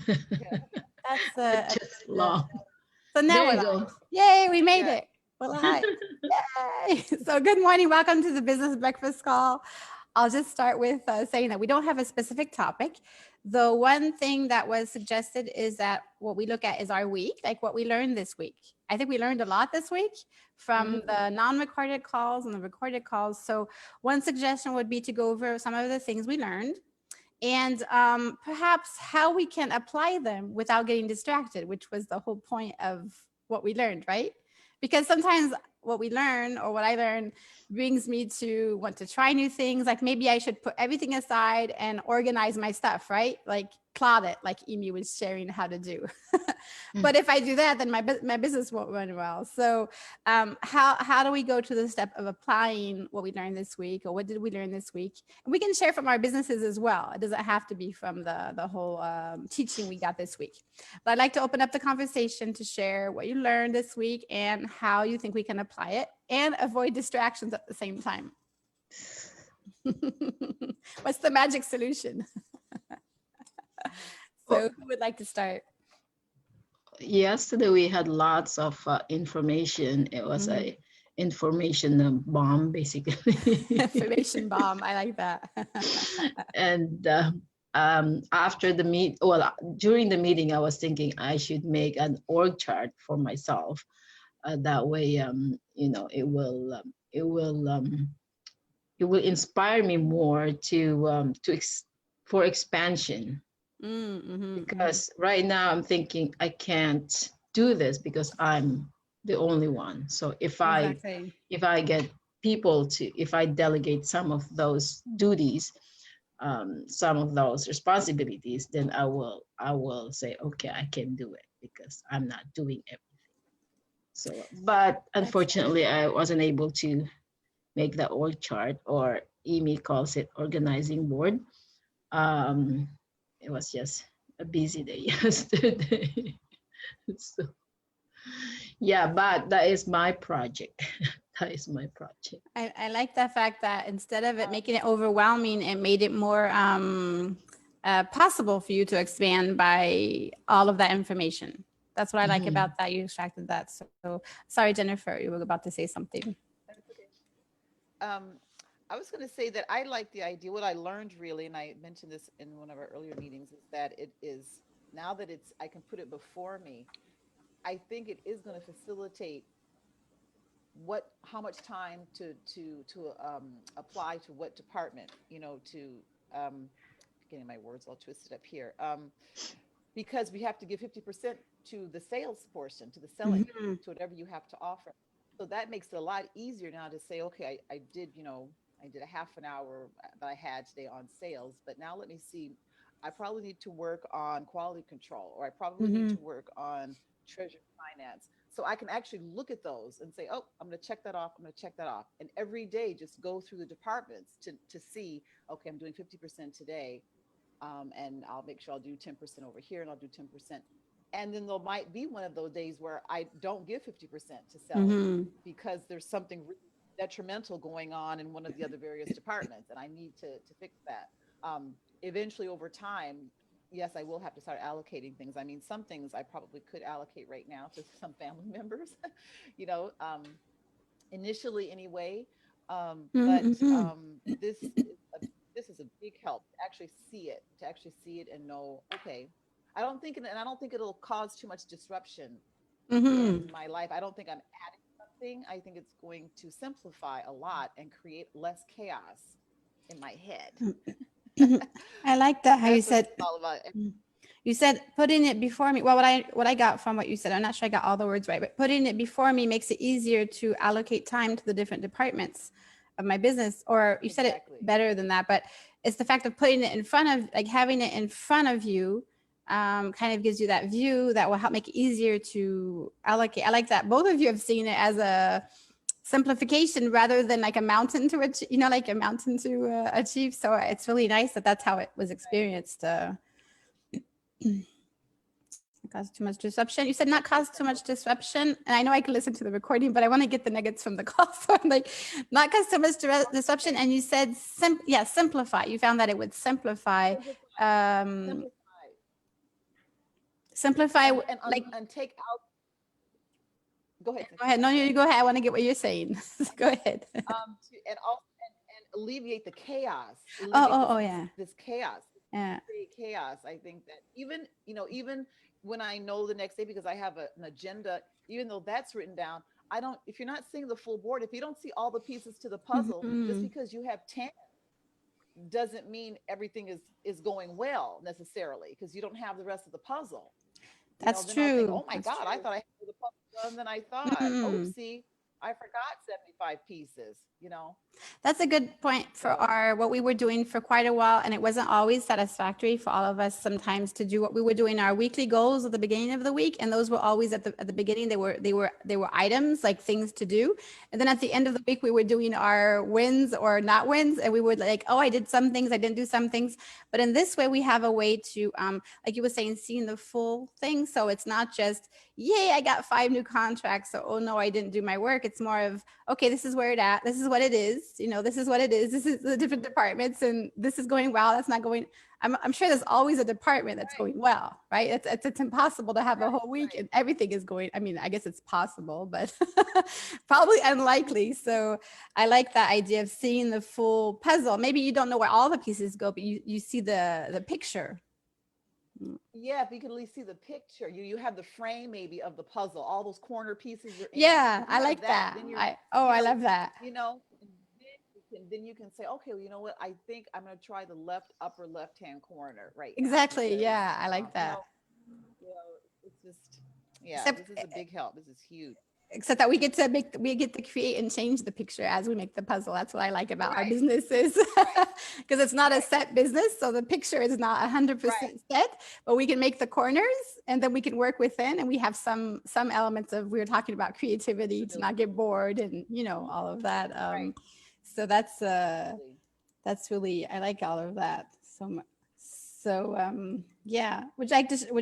Yeah. That's Just long. so now There we're you live. go. Yay, we made Yeah. it. We're live. Yay. So good morning. Welcome to the Business Breakfast Call. I'll just start with saying that we don't have a specific topic. The one thing that was suggested is that what we look at is our week, like what we learned this week. I think we learned a lot this week from the non-recorded calls and the recorded calls. So one suggestion would be to go over some of the things we learned and perhaps how we can apply them without getting distracted, which was the whole point of what we learned, right? Because sometimes what we learn or what I learn brings me to want to try new things. Like maybe I should put everything aside and organize my stuff, right? Like cloud it, like Amy was sharing how to do. But if I do that, then my business won't run well. So how do we go to the step of applying what we learned this week, or what did we learn this week? And we can share from our businesses as well. It doesn't have to be from the whole teaching we got this week. But I'd like to open up the conversation to share what you learned this week and how you think we can apply it and avoid distractions at the same time. What's the magic solution? So who would like to start? Yesterday we had lots of information. It was a information bomb, basically. Information bomb. I like that. And after the during the meeting, I was thinking I should make an org chart for myself. That way, it will inspire me more for expansion. Because right now I'm thinking I can't do this because I'm the only one. So if Exactly. I get people if I delegate some of those duties, some of those responsibilities, then I will say, okay, I can do it because I'm not doing everything. So, but unfortunately, I wasn't able to make the org chart, or Amy calls it organizing board. Um, it was just a busy day yesterday. So, yeah, but that is my project. That is my project. I like the fact that instead of it making it overwhelming, it made it more possible for you to expand by all of that information. That's what I like Mhm. about that. You extracted that. So sorry, Jennifer, you were about to say something. That's okay. Um, I was going to say that I like the idea. What I learned really, and I mentioned this in one of our earlier meetings, is that it is now that I can put it before me. I think it is going to facilitate how much time to apply to what department, um, getting my words all twisted up here. Because we have to give 50% to the sales portion, to the selling, to whatever you have to offer. So that makes it a lot easier now to say, okay, I did a half an hour that I had today on sales, but now let me see. I probably need to work on quality control, or I probably need to work on treasury finance. So I can actually look at those and say, oh, I'm going to check that off. I'm going to check that off. And every day, just go through the departments to see, okay, I'm doing 50% today, and I'll make sure I'll do 10% over here, and I'll do 10%. And then there might be one of those days where I don't give 50% to selling because there's something really detrimental going on in one of the other various departments, and I need to fix that. Eventually, over time, yes, I will have to start allocating things. I mean, some things I probably could allocate right now to some family members, you know, initially anyway. But this is a big help to actually see it and know, okay, I don't think it'll cause too much disruption in my life. I don't think I'm adding something. I think it's going to simplify a lot and create less chaos in my head. I like that how you That's what said it's all about. putting it before me. Well, what I got from what you said, I'm not sure I got all the words right, but putting it before me makes it easier to allocate time to the different departments of my business. Or you said it Exactly. better than that, but it's the fact of putting it in front of, like having it in front of you, kind of gives you that view that will help make it easier to allocate. I like that both of you have seen it as a simplification rather than like a mountain to achieve, like a mountain to achieve. So it's really nice that that's how it was experienced. Cause too much disruption. You said not cause too much disruption, and I know I can listen to the recording, but I want to get the nuggets from the call. So I'm like, not cause too much disruption. And you said, simplify. You found that it would simplify. Simplify. Um, Simplify. Simplify, like, and take out. Go ahead. go ahead. No, you go ahead. I want to get what you're saying. Go ahead. And also and alleviate the chaos, Oh, alleviate oh, this oh, this yeah. this chaos, Yeah. create chaos. I think that even when I know the next day, because I have an agenda, even though that's written down, I don't. If you're not seeing the full board, if you don't see all the pieces to the puzzle, just Mhm. because you have 10 doesn't mean everything is going well necessarily, because you don't have the rest of the puzzle. That's Then I'll think, true. oh my That's God, I true. thought I had the puzzle done. Then I thought, Mm. oopsie, I forgot 75 pieces. That's a good point for So our what we were doing for quite a while, and it wasn't always satisfactory for all of us sometimes to do what we were doing our weekly goals at the beginning of the week, and those were always at the beginning. They were items like things to do, and then at the end of the week we were doing our wins or not wins, and we would like, oh, I did some things, I didn't do some things, but in this way we have a way to like you were saying, seeing the full thing. So it's not just, yay, I got 5 new contracts, so oh no, I didn't do my work. It's more of, okay, this is where it at, this is what it is, this is what it is, this is the different departments, and this is going well, that's not going. I'm sure there's always a department that's right, going well, right? It's impossible to have a right, whole week right. and everything is going, I mean, I guess it's possible, but probably unlikely. So I like that idea of seeing the full puzzle. Maybe you don't know where all the pieces go, but you see the picture. Yeah, if you could at least see the picture, you have the frame maybe of the puzzle, all those corner pieces are in. Yeah, If you I have like that, that. then you're, I love that. and then you can say, okay, well, you know what? I think I'm going to try the left upper left hand corner right now Exactly. because, Yeah, I like that. you know, it's just, yeah, Except this is a big help. This is huge. except that we get to create and change the picture as we make the puzzle. That's what I like about our Right, businesses, right, because it's not a right, set business, so the picture is not right. 100% set, but we can make the corners and then we can work within, and we have some elements of, we were talking about creativity to not Flexibility. get bored and all of that. Right, So absolutely. that's really, I like all of that so much. So yeah, would you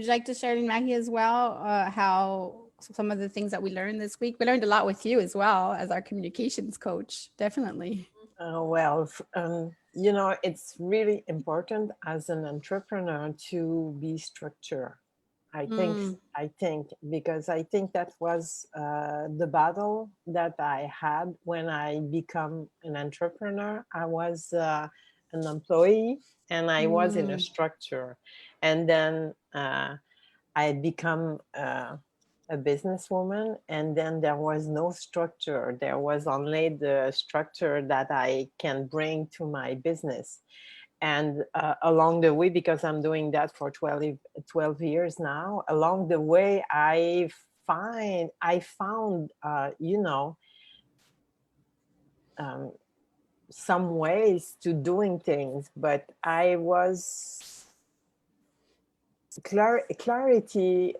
like to share, Maggie, as well, how some of the things that we learned this week? We learned a lot with you as well as our communications coach, definitely. It's really important as an entrepreneur to be structured. I think, Mm, I think, because I think that was the battle that I had when I become an entrepreneur. I was an employee and I was in a mm, structure, and then I become a businesswoman, and then there was no structure. There was only the structure that I can bring to my business. And along the way, because I'm doing that for 12 years now, along the way, I found, um, some ways to doing things, but I was clarity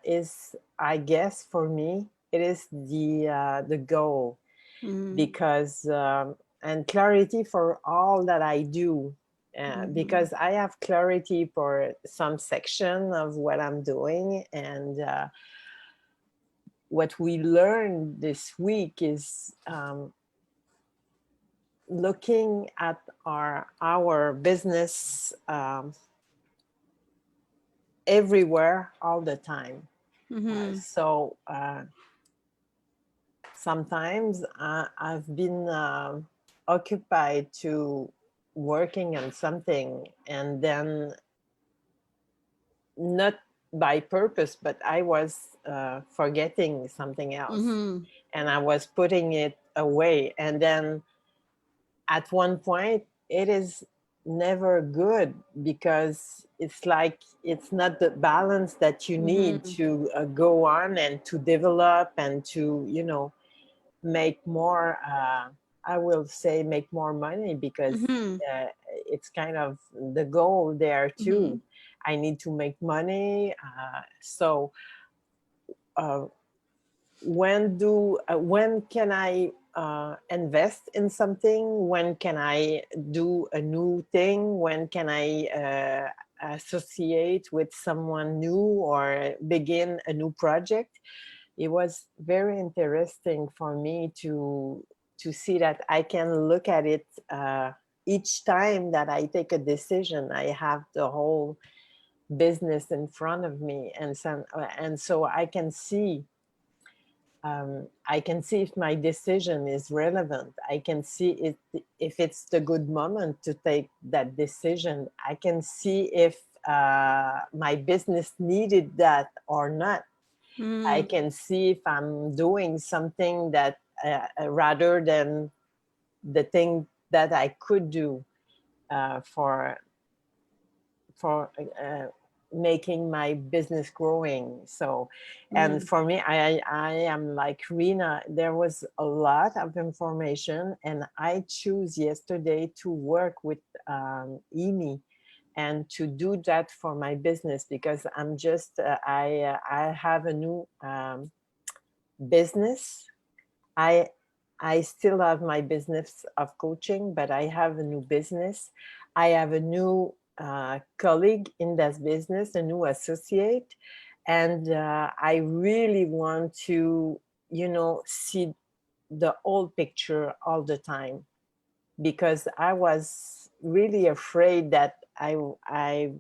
is, I guess, for me, it is the goal, mm, because and clarity for all that I do, mhm, because I have clarity for some section of what I'm doing, and what we learned this week is looking at our business everywhere all the time. mhm, So sometimes I've been occupied to working on something, and then not by purpose, but I was forgetting something else, mhm, and I was putting it away. And then at one point, it is never good, because it's like it's not the balance that you need mhm, to go on and to develop and to, make more, I will say, make more money, because mhm, it's kind of the goal there too. mhm, I need to make money. So uh, when can I invest in something? When can I do a new thing? When can I associate with someone new or begin a new project? It was very interesting for me to see that I can look at it each time that I take a decision. I have the whole business in front of me, and so I can see if my decision is relevant. I can see if it's the good moment to take that decision. I can see if my business needed that or not. I can see if I'm doing something that rather than the thing that I could do for making my business growing. So, and for me, I am like Rina. There was a lot of information, and I choose yesterday to work with Amy and to do that for my business, because I'm just I have a new business. I still have my business of coaching, but I have a new business. I have a new colleague in that business, a new associate, and I really want to, see the whole picture all the time, because I was really afraid that I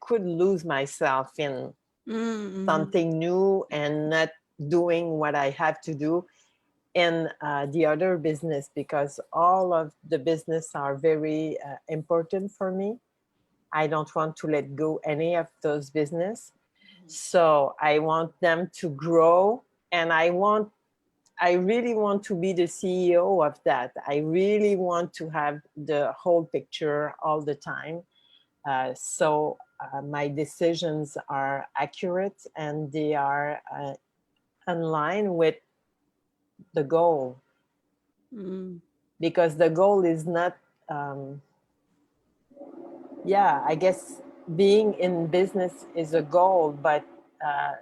could lose myself in something new and not doing what I have to do in the other business, because all of the business are very important for me. I don't want to let go any of those business. So I want them to grow, and I really want to be the CEO of that. I really want to have the whole picture all the time. So my decisions are accurate, and they are in line with the goal. Because the goal is not, I guess being in business is a goal, but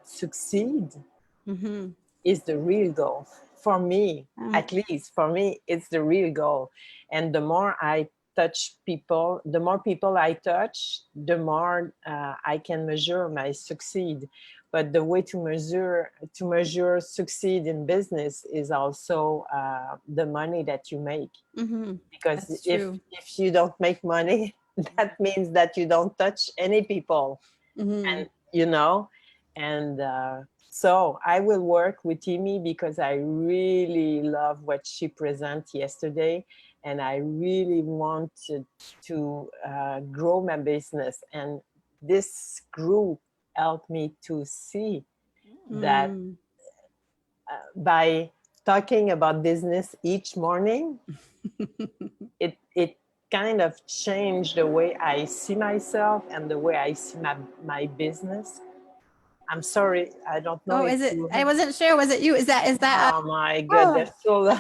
succeed is the real goal. For me, at least for me, it's the real goal. And the more I touch people, the more people I touch, the more I can measure my succeed. But the way to measure succeed in business is also the money that you make. Because if you don't make money, that means that you don't touch any people. And so I will work with Amy, because I really love what she presented yesterday, and I really wanted to grow my business. And this group helped me to see that by talking about business each morning, it kind of changed the way I see myself and the way I see my business. I'm sorry, I don't know if is it? you I wasn't sure. Was it you? Is that? Oh my goodness, so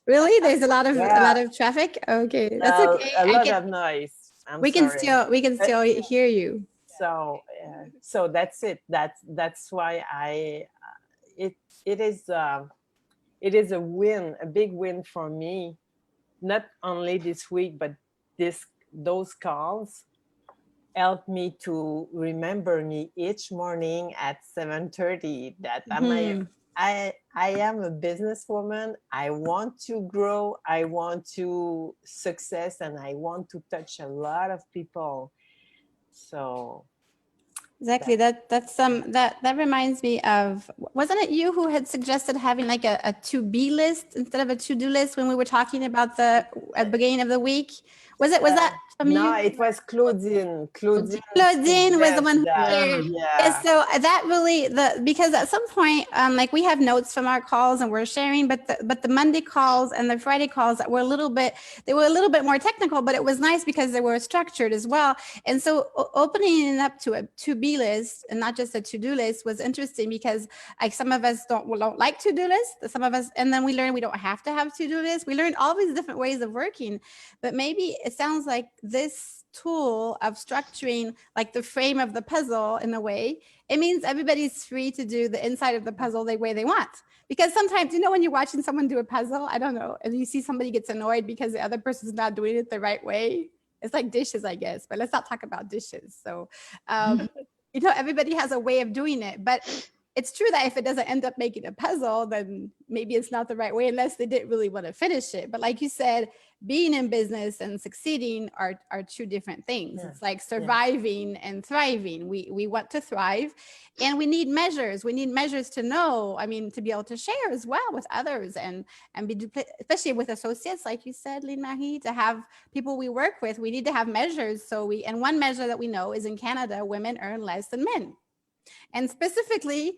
Really? There's a lot of yeah, traffic. Okay, that's okay. a I lot can. of noise. I'm We can sorry. still hear you. So that's it. That's why it it is it is a win, a big win for me. Not only this week, but those calls help me to remember me each morning at 7:30 that I am a businesswoman. I want to grow. I want to success, and I want to touch a lot of people. So Exactly. That reminds me of, wasn't it you who had suggested having like a to be list instead of a to do list when we were talking about at the beginning of the week? Was that from no, you? it was Claudine. Claudine Claudine was the one suggests who that. shared. Yeah, Yeah. so that really because at some point, like we have notes from our calls and we're sharing, but the Monday calls and the Friday calls that were a little bit more technical, but it was nice because they were structured as well. And so opening it up to a to be list and not just a to do list was interesting, because like some of us don't like to do lists, some of us, and then we learned we don't have to have to do lists. We learned all these different ways of working, but maybe it sounds like this tool of structuring like the frame of the puzzle in a way, it means everybody's free to do the inside of the puzzle the way they want. Because sometimes, when you're watching someone do a puzzle, I don't know, and you see somebody gets annoyed because the other person's not doing it the right way. It's like dishes, I guess, but let's not talk about dishes. So everybody has a way of doing it, but it's true that if it doesn't end up making a puzzle, then maybe it's not the right way unless they didn't really want to finish it. But like you said, being in business and succeeding are two different things. Yeah. It's like surviving and thriving. We want to thrive, and we need measures. We need measures to know, I mean, to be able to share as well with others, and be, especially with associates, like you said, Lyne Marie, to have people we work with. We need to have measures. And one measure that we know is in Canada, women earn less than men. And specifically,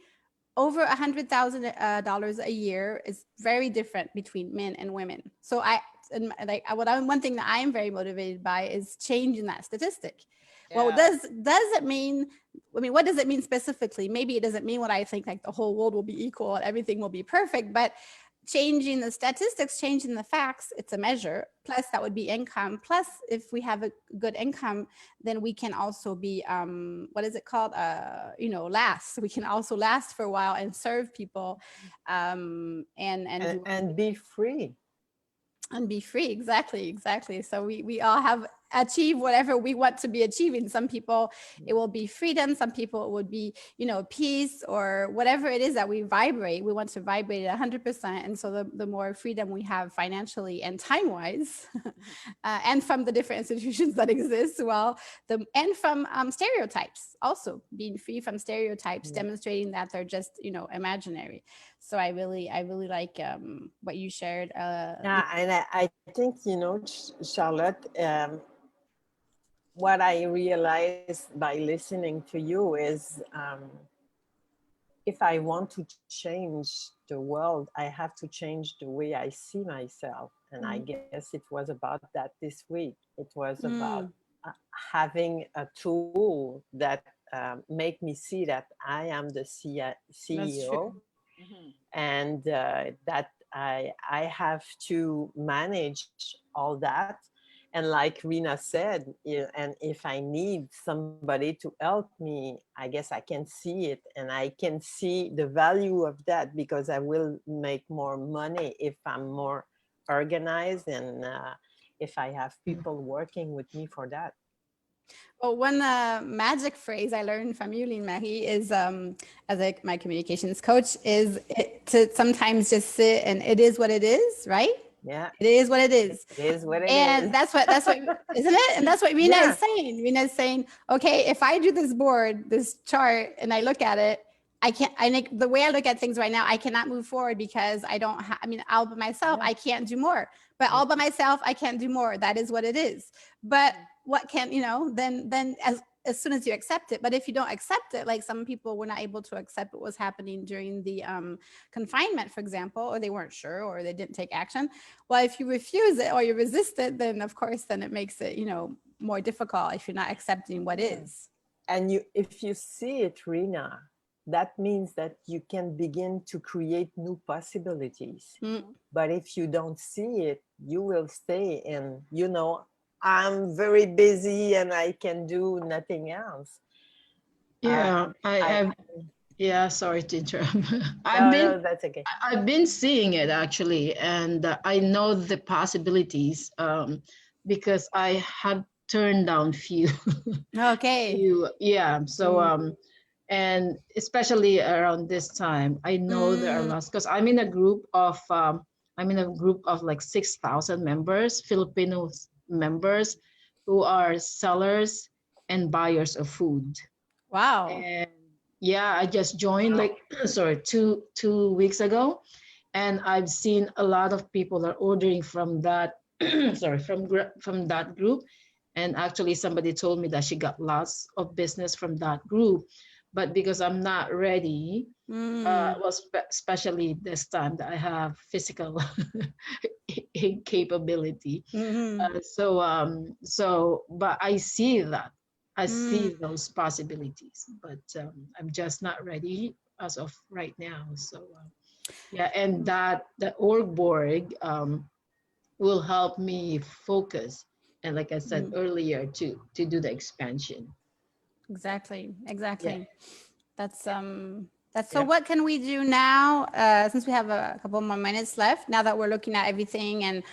over $100,000 a year is very different between men and women. So one thing that I am very motivated by is changing that statistic. Yeah. Well, does it mean? I mean, what does it mean specifically? Maybe it doesn't mean what I think, like the whole world will be equal and everything will be perfect, but changing the statistics, changing the facts, it's a measure. Plus that would be income. Plus, if we have a good income, then we can also be, what is it called? Last. We can also last for a while and serve people, and be free. And be free. Exactly. So we all have achieved whatever we want to be achieving. Some people, it will be freedom. Some people it would be, peace, or whatever it is that we vibrate. We want to vibrate at 100%. And so the more freedom we have financially and time-wise, and from the different institutions that exist, and from stereotypes, also being free from stereotypes, demonstrating that they're just, imaginary. So I really like what you shared. Yeah, and I think, Charlotte, what I realized by listening to you is, if I want to change the world, I have to change the way I see myself. And I guess it was about that this week. It was about having a tool that make me see that I am the CEO. And that I have to manage all that. And like Rina said, and if I need somebody to help me, I guess I can see it, and I can see the value of that, because I will make more money if I'm more organized, and if I have people working with me for that. Well, one magic phrase I learned from you, Lyne Marie, is as my communications coach, is to sometimes just sit and it is what it is, right? Yeah, it is what it is. It is what it and is. that's what isn't it? And that's what Rina is saying. Rina is saying, okay, if I do this chart, and I look at it, the way I look at things right now, I cannot move forward because I don't all by myself, I can't do more. But all by myself, I can't do more. That is what it is. But what can, then as soon as you accept it. But if you don't accept it, like some people were not able to accept what was happening during the confinement, for example, or they weren't sure, or they didn't take action. Well, if you refuse it or you resist it, then of course, then it makes it, more difficult if you're not accepting what is. And if you see it, Rina, that means that you can begin to create new possibilities. But if you don't see it, you will stay in, I'm very busy and I can do nothing else. Yeah, sorry to interrupt. No, that's okay. I've been seeing it actually, and I know the possibilities because I have turned down few. Okay. So and especially around this time, I know there are lots, because I'm in a group of like 6,000 members, Filipino members, who are sellers and buyers of food. Wow. And I just joined two weeks ago, and I've seen a lot of people are ordering from that from that group. And actually somebody told me that she got lots of business from that group, but because I'm not ready, especially this time that I have physical incapability. But I see that. I see those possibilities, but I'm just not ready as of right now. So and that the org board will help me focus, and like I said earlier, to do the expansion. Exactly. That's so what can we do now, since we have a couple more minutes left, now that we're looking at everything and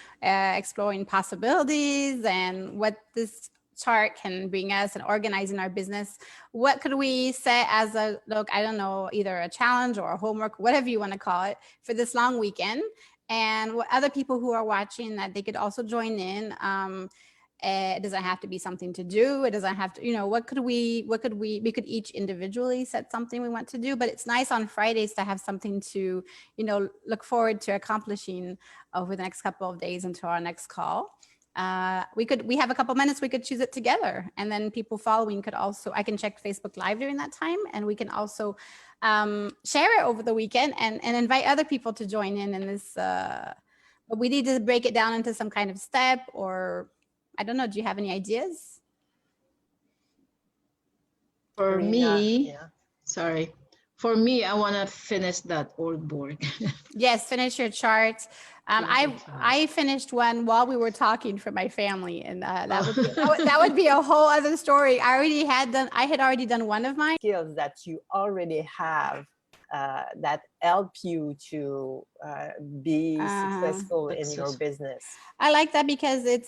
exploring possibilities and what this chart can bring us and organizing our business, what could we set as a, look, I don't know, either a challenge or a homework, whatever you want to call it, for this long weekend? And what other people who are watching, that they could also join in. It doesn't have to be something to do. It doesn't have to, you know, we could each individually set something we want to do, but it's nice on Fridays to have something to, you know, look forward to accomplishing over the next couple of days until our next call. We have a couple minutes, we could choose it together, and then people following could also, I can check Facebook Live during that time, and we can also share it over the weekend and invite other people to join in this, but we need to break it down into some kind of step, or I don't know, do you have any ideas? For Rina, me, yeah. sorry. For me, I want to finish that old board. Yes, finish your chart. Finish your chart. I finished one while we were talking for my family, and that would be a whole other story. I had already done one of mine. Skills that you already have that help you to be successful in your business. I like that because it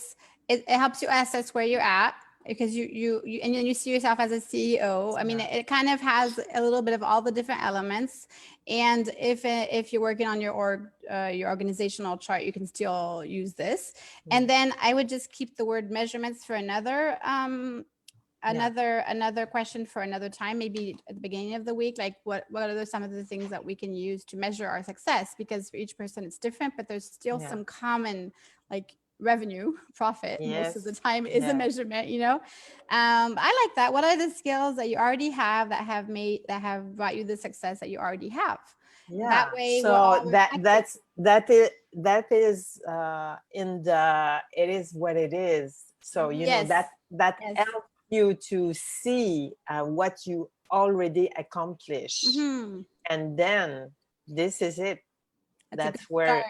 helps you assess where you're at, because you and then you see yourself as a CEO. I mean, it kind of has a little bit of all the different elements. And if you're working on your organizational chart, you can still use this. And then I would just keep the word measurements for another question for another time, maybe at the beginning of the week. Like what are some of the things that we can use to measure our success? Because for each person it's different, but there's still some common, like revenue, profit, most of the time is a measurement, you know. I like that. What are the skills that you already have that have brought you the success that you already have? Yeah, that way so that is in the, it is what it is. So you know that helps you to see what you already accomplished, and then this is it. That's where